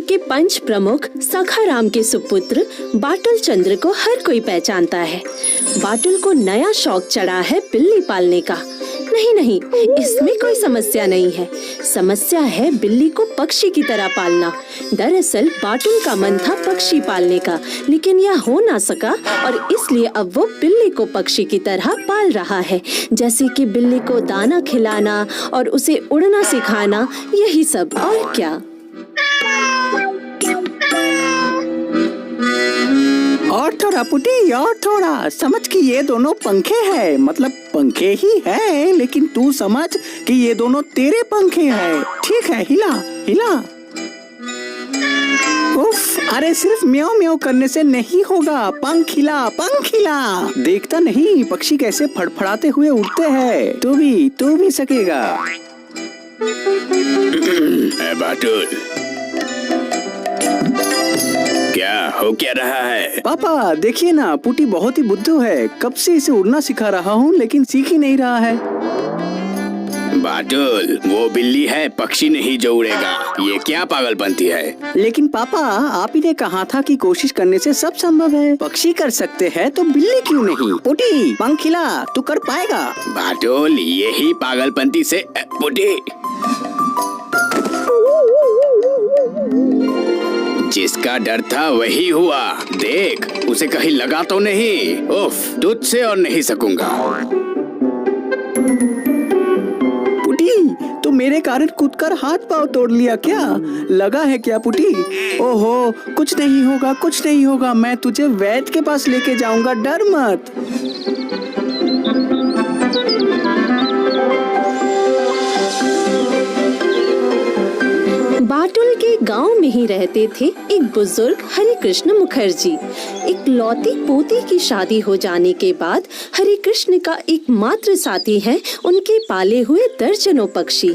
के पंच प्रमुख सखाराम के सुपुत्र बाटुल चंद्र को हर कोई पहचानता है। बाटुल को नया शौक चढ़ा है बिल्ली पालने का। नहीं, इसमें कोई समस्या नहीं है। समस्या है बिल्ली को पक्षी की तरह पालना। दरअसल बाटुल का मन था पक्षी पालने का, लेकिन यह हो ना सका और इसलिए अब वो बिल्ली को पक्षी की तरह पाल रहा है। जैसे कि बिल्ली को दाना खिलाना और उसे उड़ना सिखाना, यही सब और क्या। और थोड़ा पुटी, और थोड़ा समझ कि ये दोनों पंखे हैं, मतलब पंखे ही है, लेकिन तू समझ कि ये दोनों तेरे पंखे हैं। ठीक है, हिला हिला। उफ, अरे सिर्फ म्याऊ म्याऊ करने से नहीं होगा, पंख हिला, पंख हिला। देखता नहीं पक्षी कैसे फड़फड़ाते हुए उड़ते हैं। तू भी सकेगा। बाटुल, क्या रहा है? पापा देखिए ना, पुटी बहुत ही बुद्धू है। कब से इसे उड़ना सिखा रहा हूँ लेकिन सीख ही नहीं रहा है। बाटुल, वो बिल्ली है, पक्षी नहीं जो उड़ेगा। ये क्या पागलपंती है? लेकिन पापा आप ही ने कहा था कि कोशिश करने से सब संभव है। पक्षी कर सकते हैं तो बिल्ली क्यों नहीं? पुटी पंख हिला, तू कर पाएगा। बाटुल, यही पागलपंती से पुटी। जिसका डर था वही हुआ। देख, उसे कहीं लगा तो नहीं। उफ, तुझसे और नहीं सकूंगा। पुटी, तो मेरे कारण कूद कर हाथ पाँव तोड़ लिया क्या? लगा है क्या पुटी? ओहो, कुछ नहीं होगा। मैं तुझे वैद्य के पास लेके जाऊंगा, डर मत। बाटुल के गांव में ही रहते थे एक बुजुर्ग हरिकृष्ण मुखर्जी। एक लौती पोती की शादी हो जाने के बाद हरिकृष्ण का एकमात्र साथी है उनके पाले हुए दर्जनों पक्षी।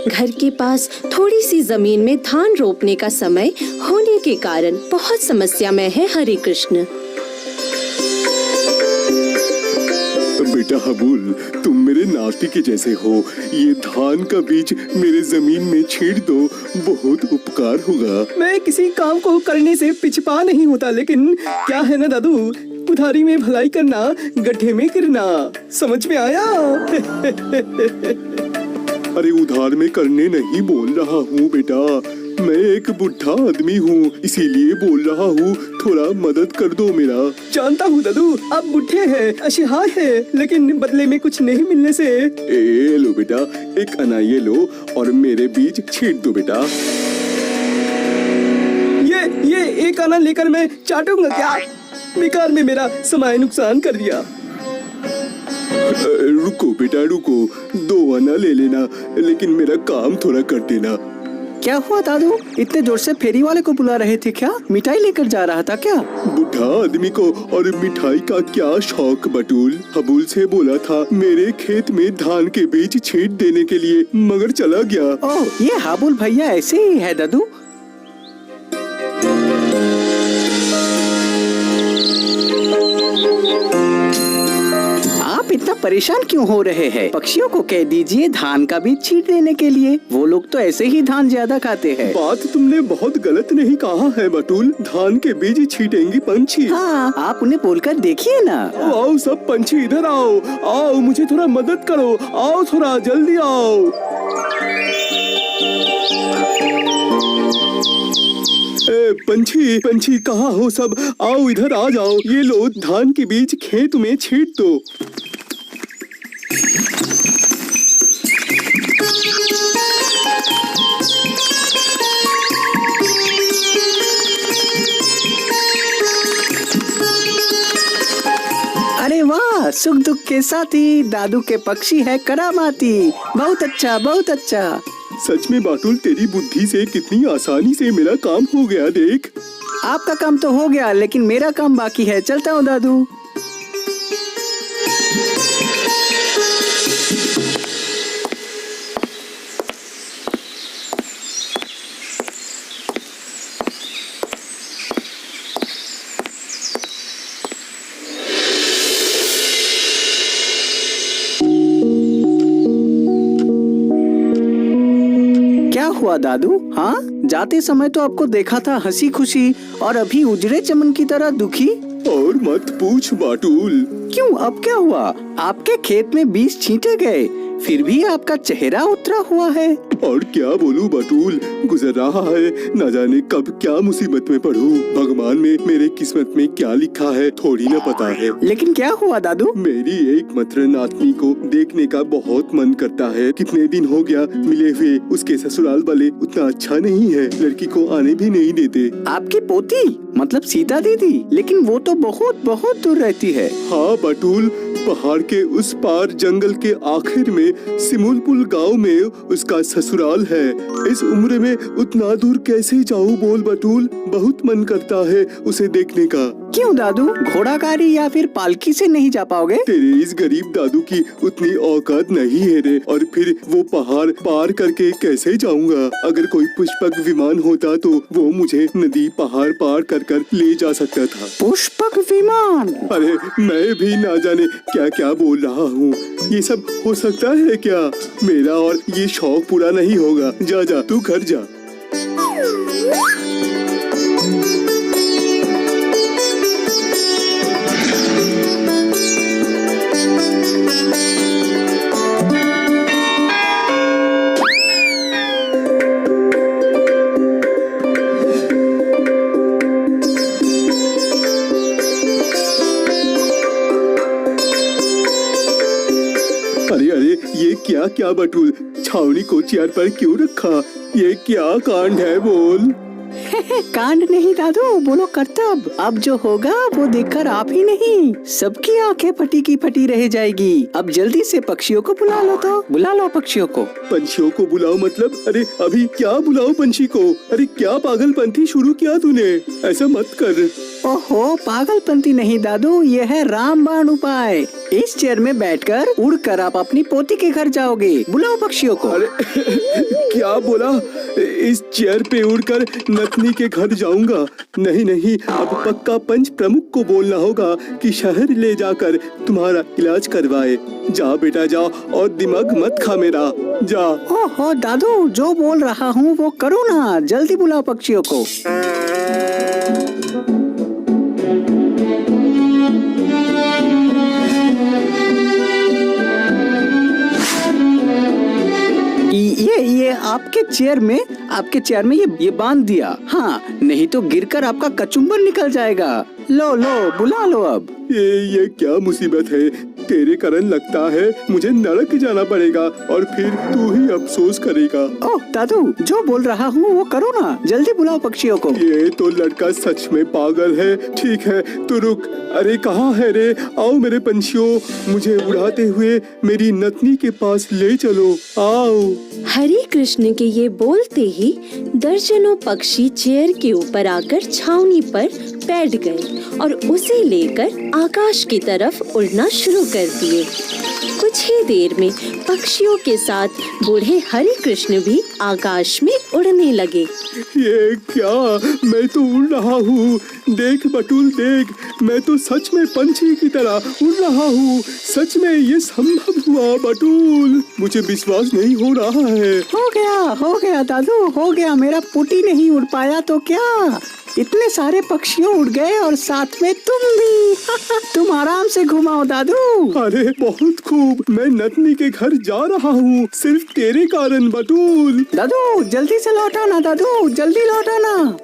घर के पास थोड़ी सी जमीन में धान रोपने का समय होने के कारण बहुत समस्या में है हरिकृष्ण। बेटा हबूल, तुम मेरे नाती के जैसे हो। ये धान का बीज मेरे जमीन में छींट दो, बहुत उपकार होगा। मैं किसी काम को करने से पिछपा नहीं होता, लेकिन क्या है ना दादू, उधारी में भलाई करना, गड्ढे में गिरना। समझ में आया? अरे उधार में करने नहीं बोल रहा हूँ बेटा, मैं एक बुढ़ा आदमी हूँ, इसीलिए बोल रहा हूँ, थोड़ा मदद कर दो मेरा। जानता हूँ दादू, आप बुढ़े हैं, अशिहाय हैं, लेकिन बदले में कुछ नहीं मिलने से। ए लो बेटा, एक अना ये लो और मेरे बीज छींट दो बेटा। ये एक आना लेकर मैं चाटूंगा क्या? बेकार में मेरा समय नुकसान कर दिया। रुको बेटा रुको, 2 आना ले लेना, लेकिन मेरा काम थोड़ा कर देना। क्या हुआ दादू? इतने जोर से फेरी वाले को बुला रहे थे क्या? मिठाई लेकर जा रहा था क्या? बुढ़ा आदमी को और मिठाई का क्या शौक बटूल? हबूल से बोला था मेरे खेत में धान के बीज छींट देने के लिए, मगर चला गया। ओह, ये हाबुल भैया ऐसे ही है दादू। आप इतना परेशान क्यों हो रहे हैं? पक्षियों को कह दीजिए धान का बीज छींट देने के लिए, वो लोग तो ऐसे ही धान ज्यादा खाते हैं। बात तुमने बहुत गलत नहीं कहा है बटूल, धान के बीज छींटेंगी पंछी। हाँ, आप उन्हें बोलकर देखिए ना। आओ सब पंछी इधर आओ, मुझे थोड़ा मदद करो, आओ थोड़ा जल्दी आओ। पंछी कहाँ हो सब? आओ इधर आ जाओ, ये लो धान के बीज खेत में छींट दो। अरे वाह, सुख दुख के साथी, दादू के पक्षी है करामाती। बहुत अच्छा, बहुत अच्छा। सच में बाटुल, तेरी बुद्धि से कितनी आसानी से मेरा काम हो गया। देख, आपका काम तो हो गया, लेकिन मेरा काम बाकी है। चलता हूँ दादू। क्या हुआ दादू? हाँ, जाते समय तो आपको देखा था हंसी खुशी और अभी उजड़े चमन की तरह दुखी। और मत पूछ बाटूल। क्यों, अब क्या हुआ? आपके खेत में बीज छींटे गए, फिर भी आपका चेहरा उतरा हुआ है। और क्या बोलूं बाटूल, गुजर रहा है, न जाने कब क्या मुसीबत में पड़ूं। भगवान में मेरे किस्मत में क्या लिखा है थोड़ी न पता है। लेकिन क्या हुआ दादू? मेरी एकमात्र नातनी को देखने का बहुत मन करता है। कितने दिन हो गया मिले हुए, उसके ससुराल वाले उतना अच्छा नहीं है, लड़की को आने भी नहीं देते। आपकी पोती मतलब सीता दीदी? लेकिन वो तो बहुत बहुत दूर रहती है। हाँ बाटूल, पहाड़ के उस पार जंगल के आखिर में सिमुलपुल गांव में उसका ससुराल है। इस उम्र में उतना दूर कैसे जाऊं बोल बाटूल, बहुत मन करता है उसे देखने का। क्यों दादू, घोड़ा गाड़ी या फिर पालकी से नहीं जा पाओगे? तेरे इस गरीब दादू की उतनी औकात नहीं है रे, और फिर वो पहाड़ पार करके कैसे जाऊंगा? अगर कोई पुष्पक विमान होता तो वो मुझे नदी पहाड़ पार कर कर ले जा सकता था। पुष्पक विमान? अरे मैं भी ना जाने क्या क्या बोल रहा हूँ। ये सब हो सकता है क्या? मेरा और ये शौक पूरा नहीं होगा। जा जा तू घर जा। अरे अरे, ये क्या क्या बटूल, छावनी को चेयर पर क्यों रखा? ये क्या कांड है बोल? कांड नहीं दादू, बोलो कर्तव्य। अब जो होगा वो देखकर आप ही नहीं सबकी आंखें फटी की फटी रह जाएगी। अब जल्दी से पक्षियों को बुला लो, तो बुला लो पक्षियों को। पंछियों को बुलाओ मतलब? अरे अभी क्या बुलाओ पंछी को? अरे क्या पागलपंथी शुरू किया तूने? ऐसा मत कर। ओहो, पागलपंती नहीं दादू, ये है रामबाण उपाय। इस चेयर में बैठकर उड़कर आप अपनी पोती के घर जाओगे। बुलाओ पक्षियों को। अरे क्या बोला? इस चेयर पे उड़कर नतनी के घर जाऊंगा? नहीं नहीं, अब पक्का पंच प्रमुख को बोलना होगा कि शहर ले जाकर तुम्हारा इलाज करवाए। जा बेटा जा, और दिमाग मत खा मेरा, जा। ओहो दादू, जो बोल रहा हूँ वो करो ना, जल्दी बुलाओ पक्षियों को। ये आपके चेयर में ये बांध दिया। हाँ, नहीं तो गिरकर आपका कचुम्बर निकल जाएगा। लो लो, बुला लो अब। ये क्या मुसीबत है? तेरे कारण लगता है मुझे नरक जाना पड़ेगा, और फिर तू ही अफसोस करेगा। ओह दादू, जो बोल रहा हूँ वो करो ना, जल्दी बुलाओ पक्षियों को। ये तो लड़का सच में पागल है। ठीक है तू रुक। अरे कहाँ है रे? आओ मेरे पंछियों, मुझे उड़ाते हुए मेरी नतनी के पास ले चलो, आओ। हरि कृष्ण के ये बोलते ही दर्जनों पक्षी चेयर के ऊपर आकर छावनी पर बैठ गए और उसे लेकर आकाश की तरफ उड़ना शुरू कर दिए। कुछ ही देर में पक्षियों के साथ बूढ़े हरि कृष्ण भी आकाश में उड़ने लगे। ये क्या? मैं तो उड़ रहा हूँ। देख बटूल देख, मैं तो सच में पंछी की तरह उड़ रहा हूँ। सच में ये संभव हुआ बटूल, मुझे विश्वास नहीं हो रहा है। हो गया दादू, हो गया। मेरा पुटी नहीं उड़ पाया तो क्या, इतने सारे पक्षियों उड़ गए और साथ में तुम भी। तुम आराम से घुमाओ दादू। अरे बहुत खूब, मैं नतनी के घर जा रहा हूँ सिर्फ तेरे कारण बटूल। दादू जल्दी से लौटाना, दादू जल्दी लौटाना।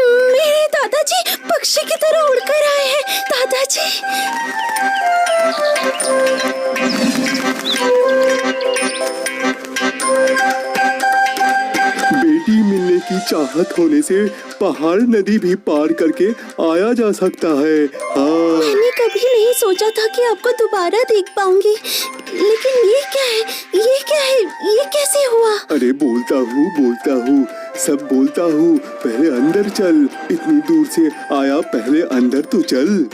मेरे दादाजी पक्षी की तरह उड़कर आए हैं। दादाजी, बेटी मिलने की चाहत होने से पहाड़ नदी भी पार करके आया जा सकता है। हाँ। मैंने कभी नहीं सोचा था कि आपको दोबारा देख पाऊंगी, लेकिन ये क्या है? ये क्या है? ये कैसे हुआ? अरे बोलता हूँ, सब बोलता हूँ। पहले अंदर चल, इतनी दूर से आया, पहले अंदर तो चल।